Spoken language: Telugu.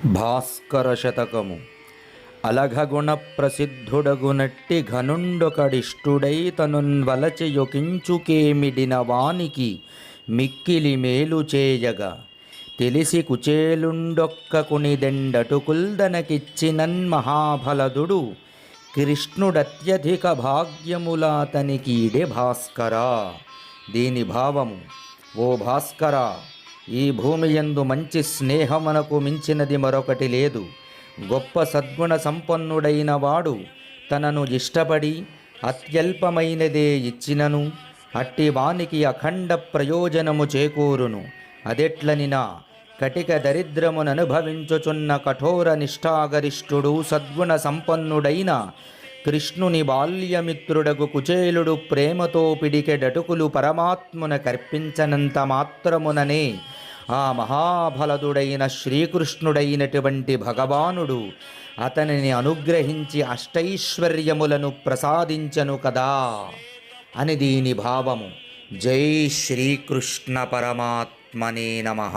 భాస్కర శతకము. అలఘగుణ ప్రసిద్ధుడగునట్టి ఘనుండొకడిష్టుడై తనున్ వలచి యొకించుకేమిడిన వానికి మిక్కిలి మేలు చేయగా తెలిసి కుచేలుండొక్కకునిదెండటుకుల్దనకిచ్చినన్ మహాఫలదుడు కృష్ణుడత్యధిక భాగ్యములాతనికీడే భాస్కరా. దీని భావము: ఓ భాస్కరా, ఈ భూమియందు మంచి స్నేహమునకు మించినది మరొకటి లేదు. గొప్ప సద్గుణ సంపన్నుడైన వాడు తనను ఇష్టపడి అత్యల్పమైనదే ఇచ్చినను అట్టి వానికి అఖండ ప్రయోజనము చేకూరును. అదెట్లనినా కటిక దరిద్రముననుభవించుచున్న కఠోర నిష్ఠాగరిష్ఠుడు సద్గుణ సంపన్నుడైన కృష్ణుని బాల్యమిత్రుడగు కుచేలుడు ప్రేమతో పిడికెడటుకులు పరమాత్మున కర్పించనంత మాత్రముననే ఆ మహాఫలదుడైన శ్రీకృష్ణుడైనటువంటి భగవానుడు అతనిని అనుగ్రహించి అష్టైశ్వర్యములను ప్రసాదించను కదా అని దీని భావము. జై శ్రీకృష్ణ పరమాత్మనే నమః.